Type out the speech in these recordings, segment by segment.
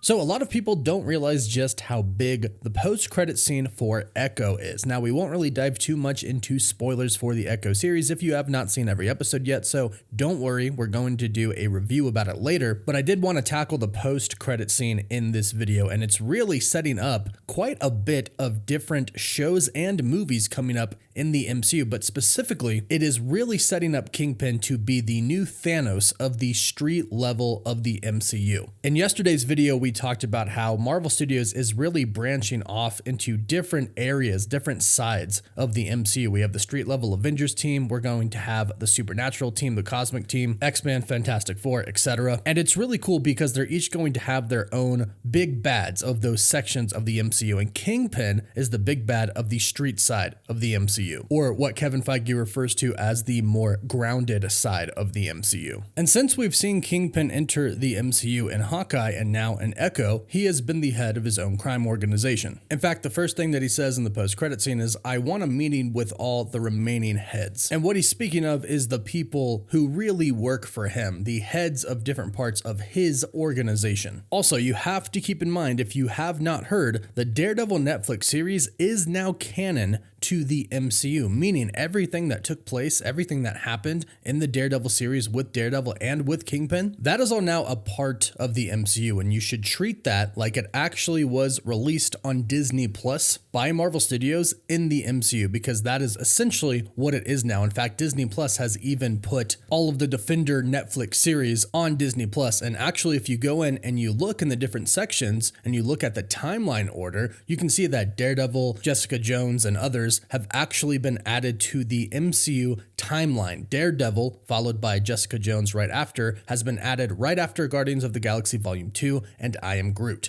So a lot of people don't realize just how big the post-credit scene for Echo is. Now, we won't really dive too much into spoilers for the Echo series if you have not seen every episode yet, so don't worry, we're going to do a review about it later, but I did want to tackle the post-credit scene in this video, and it's really setting up quite a bit of different shows and movies coming up in the MCU, but specifically, it is really setting up Kingpin to be the new Thanos of the street level of the MCU. In yesterday's video, we talked about how Marvel Studios is really branching off into different areas, different sides of the MCU. We have the street level Avengers team, we're going to have the Supernatural team, the Cosmic team, X-Men, Fantastic Four, etc. And it's really cool because they're each going to have their own big bads of those sections of the MCU, and Kingpin is the big bad of the street side of the MCU, or what Kevin Feige refers to as the more grounded side of the MCU. And since we've seen Kingpin enter the MCU in Hawkeye and now in Echo, he has been the head of his own crime organization. In fact, the first thing that he says in the post-credit scene is, "I want a meeting with all the remaining heads." And what he's speaking of is the people who really work for him, the heads of different parts of his organization. Also, you have to keep in mind, if you have not heard, the Daredevil Netflix series is now canon to the MCU, meaning everything that took place, everything that happened in the Daredevil series with Daredevil and with Kingpin, that is all now a part of the MCU, and you should treat that like it actually was released on Disney Plus by Marvel Studios in the MCU, because that is essentially what it is now. In fact, Disney Plus has even put all of the Defender Netflix series on Disney Plus, and actually if you go in and you look in the different sections and you look at the timeline order, you can see that Daredevil, Jessica Jones, and others have actually been added to the MCU timeline. Daredevil, followed by Jessica Jones right after, has been added right after Guardians of the Galaxy Volume 2 and I Am Groot.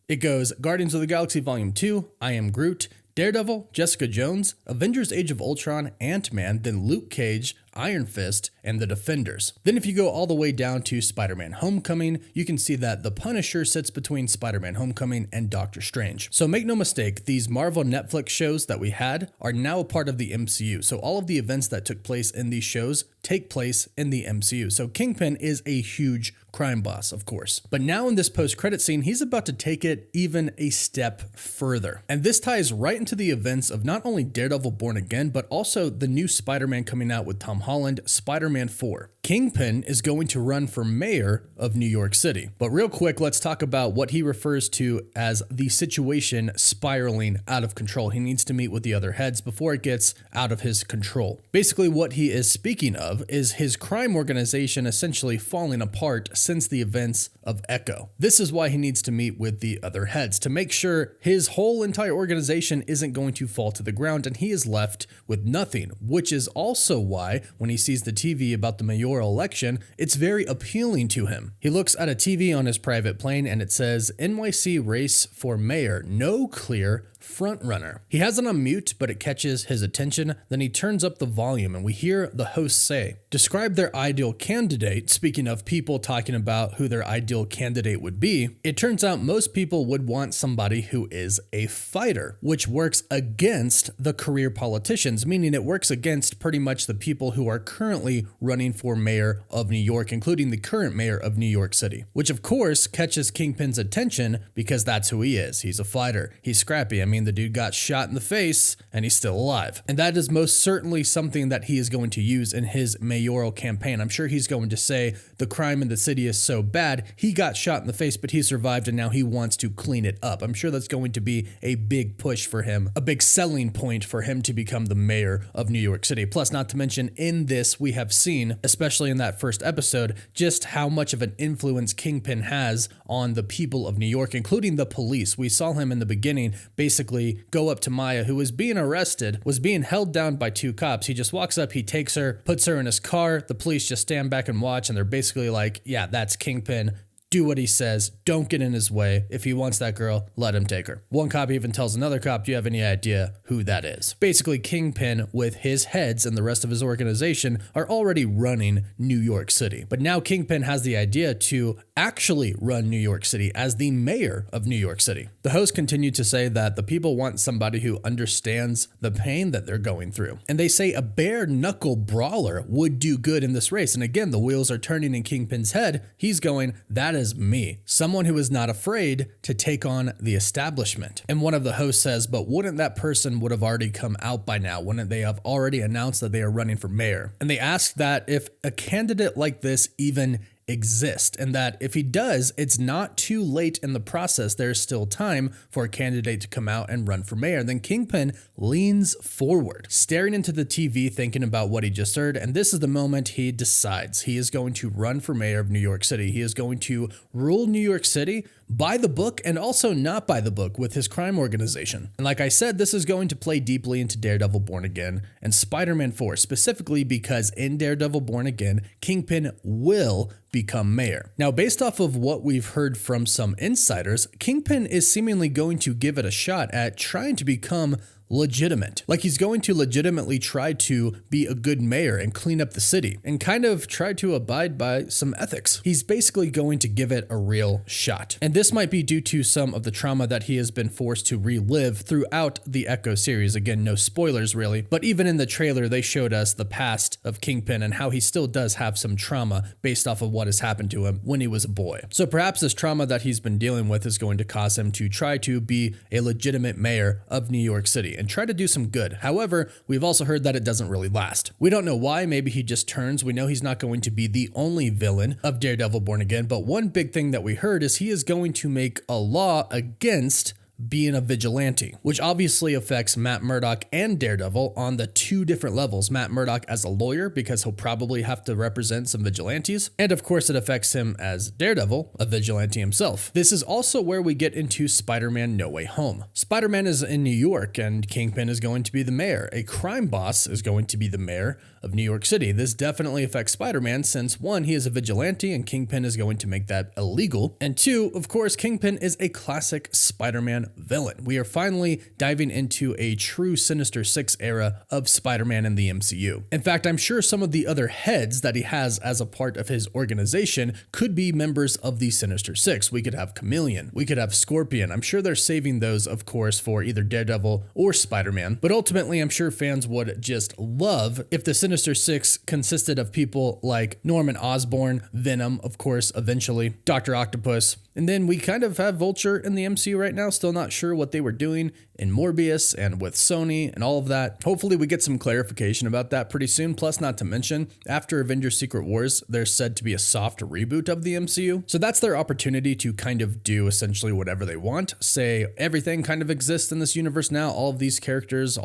It goes Guardians of the Galaxy Volume 2, I Am Groot, Daredevil, Jessica Jones, Avengers Age of Ultron, Ant-Man, then Luke Cage, Iron Fist, and the Defenders. Then if you go all the way down to Spider-Man Homecoming, you can see that the Punisher sits between Spider-Man Homecoming and Doctor Strange. So make no mistake, these Marvel Netflix shows that we had are now a part of the MCU. So all of the events that took place in these shows take place in the MCU. So Kingpin is a huge crime boss, of course. But now in this post-credit scene, he's about to take it even a step further. And this ties right into the events of not only Daredevil Born Again, but also the new Spider-Man coming out with Tom Holland, Spider-Man 4. Kingpin is going to run for mayor of New York City. But real quick, let's talk about what he refers to as the situation spiraling out of control. He needs to meet with the other heads before it gets out of his control. Basically, what he is speaking of is his crime organization essentially falling apart since the events of Echo. This is why he needs to meet with the other heads, to make sure his whole entire organization isn't going to fall to the ground and he is left with nothing, which is also why when he sees the TV about the mayoral election, it's very appealing to him. He looks at a TV on his private plane and it says, "NYC race for mayor, no clear front runner." He has it on mute, but it catches his attention. Then he turns up the volume and we hear the host say, "Describe their ideal candidate." Speaking of people talking about who their ideal candidate would be, it turns out most people would want somebody who is a fighter, which works against the career politicians, meaning it works against pretty much the people who are currently running for mayor of New York, including the current mayor of New York City, which of course catches Kingpin's attention because that's who he is. He's a fighter. He's scrappy. I mean, the dude got shot in the face and he's still alive. And that is most certainly something that he is going to use in his mayoral campaign. I'm sure he's going to say the crime in the city is so bad, he got shot in the face, but he survived and now he wants to clean it up. I'm sure that's going to be a big push for him, a big selling point for him to become the mayor of New York City. Plus, not to mention in this, we have seen, especially in that first episode, just how much of an influence Kingpin has on the people of New York, including the police. We saw him in the beginning basically go up to Maya, who was being arrested, was being held down by two cops. He just walks up, he takes her, puts her in his car. The police just stand back and watch, and they're basically like, yeah, that's Kingpin. Do what he says. Don't get in his way. If he wants that girl, let him take her. One cop even tells another cop, "Do you have any idea who that is?" Basically, Kingpin with his heads and the rest of his organization are already running New York City. But now Kingpin has the idea to actually run New York City as the mayor of New York City. The host continued to say that the people want somebody who understands the pain that they're going through. And they say a bare knuckle brawler would do good in this race. And again, the wheels are turning in Kingpin's head. He's going, that is me, someone who is not afraid to take on the establishment. And one of the hosts says, but wouldn't that person would have already come out by now? Wouldn't they have already announced that they are running for mayor? And they ask that if a candidate like this even exist, and that if he does, it's not too late in the process. There's still time for a candidate to come out and run for mayor. And then Kingpin leans forward, staring into the TV, thinking about what he just heard. And this is the moment he decides he is going to run for mayor of New York City. He is going to rule New York City by the book and also not by the book with his crime organization. And like I said, this is going to play deeply into Daredevil Born Again and Spider-Man 4, specifically because in Daredevil Born Again, Kingpin will become mayor. Now, based off of what we've heard from some insiders, Kingpin is seemingly going to give it a shot at trying to become legitimate. Like he's going to legitimately try to be a good mayor and clean up the city and kind of try to abide by some ethics. He's basically going to give it a real shot. And this might be due to some of the trauma that he has been forced to relive throughout the Echo series. Again, no spoilers really, but even in the trailer, they showed us the past of Kingpin and how he still does have some trauma based off of what has happened to him when he was a boy. So perhaps this trauma that he's been dealing with is going to cause him to try to be a legitimate mayor of New York City and try to do some good. However, we've also heard that it doesn't really last. We don't know why. Maybe he just turns. We know he's not going to be the only villain of Daredevil Born Again, but one big thing that we heard is he is going to make a law against being a vigilante, which obviously affects Matt Murdock and Daredevil on the two different levels. Matt Murdock as a lawyer, because he'll probably have to represent some vigilantes. And of course, it affects him as Daredevil, a vigilante himself. This is also where we get into Spider-Man No Way Home. Spider-Man is in New York and Kingpin is going to be the mayor. A crime boss is going to be the mayor of New York City. This definitely affects Spider-Man since one, he is a vigilante and Kingpin is going to make that illegal. And two, of course, Kingpin is a classic Spider-Man villain. We are finally diving into a true Sinister Six era of Spider-Man in the MCU. In fact, I'm sure some of the other heads that he has as a part of his organization could be members of the Sinister Six. We could have Chameleon, we could have Scorpion. I'm sure they're saving those, of course, for either Daredevil or Spider-Man. But ultimately, I'm sure fans would just love if the Sinister Six consisted of people like Norman Osborn, Venom, of course, eventually, Dr. Octopus, and then we kind of have Vulture in the MCU right now, still not sure what they were doing in Morbius and with Sony and all of that. Hopefully we get some clarification about that pretty soon. Plus, not to mention, after Avengers Secret Wars, there's said to be a soft reboot of the MCU. So that's their opportunity to kind of do essentially whatever they want. Say everything kind of exists in this universe now, all of these characters,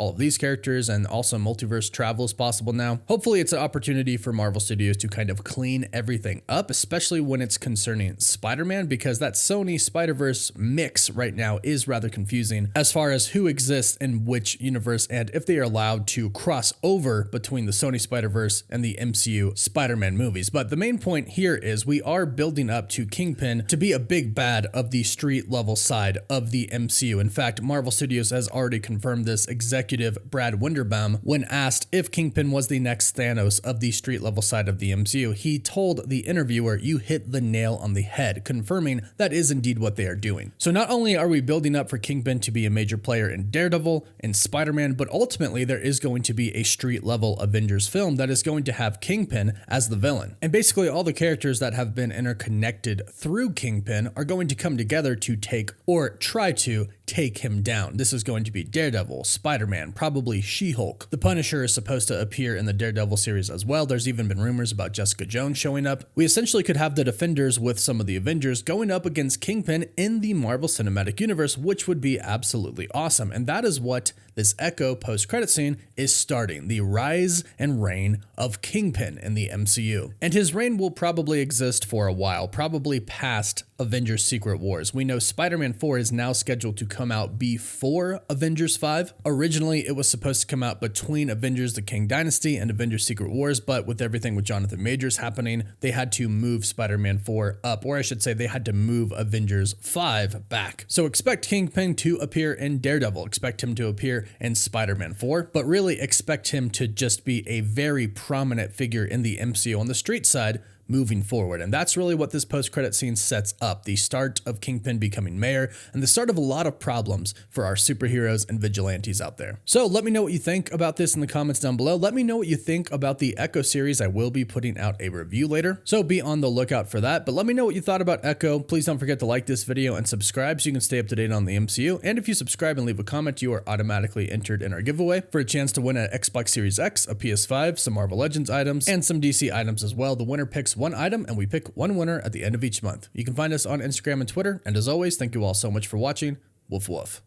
and also multiverse travel is possible now. Hopefully it's an opportunity for Marvel Studios to kind of clean everything up, especially when it's concerning Spider-Man, because that Sony Spider-Verse mix right now is rather confusing as far as who exists in which universe and if they are allowed to cross over between the Sony Spider-Verse and the MCU Spider-Man movies. But the main point here is we are building up to Kingpin to be a big bad of the street level side of the MCU. In fact, Marvel Studios has already confirmed this. Executive Brad Winderbaum, when asked if Kingpin was the next Thanos of the street level side of the MCU, he told the interviewer, "You hit the nail on the head," confirming that is indeed what they are doing. So not only are we building up for Kingpin to be a major player in Daredevil and Spider-Man, but ultimately there is going to be a street level Avengers film that is going to have Kingpin as the villain. And basically all the characters that have been interconnected through Kingpin are going to come together to take or try to take him down. This is going to be Daredevil, Spider-Man, probably She-Hulk. The Punisher is supposed to appear in the Daredevil series as well. There's even been rumors about Jessica Jones showing up. We essentially could have the Defenders with some of the Avengers going up against Kingpin in the Marvel Cinematic Universe, which would be absolutely awesome. And that is what this Echo post-credit scene is starting, the rise and reign of Kingpin in the MCU. And his reign will probably exist for a while, probably past Avengers Secret Wars. We know Spider-Man 4 is now scheduled to come out before Avengers 5. Originally, it was supposed to come out between Avengers The King Dynasty and Avengers Secret Wars, but with everything with Jonathan Majors happening, they had to move Spider-Man 4 up, or I should say they had to move Avengers 5 back. So expect Kingpin to appear in Daredevil, expect him to appear in Spider-Man 4, but really expect him to just be a very prominent figure in the MCU on the street side, moving forward. And that's really what this post-credit scene sets up, the start of Kingpin becoming mayor and the start of a lot of problems for our superheroes and vigilantes out there. So let me know what you think about this in the comments down below. Let me know what you think about the Echo series. I will be putting out a review later, so be on the lookout for that. But let me know what you thought about Echo. Please don't forget to like this video and subscribe so you can stay up to date on the MCU. And if you subscribe and leave a comment, you are automatically entered in our giveaway for a chance to win an Xbox Series X, a PS5, some Marvel Legends items, and some DC items as well. The winner picks one item, and we pick one winner at the end of each month. You can find us on Instagram and Twitter. And as always, thank you all so much for watching. Woof woof.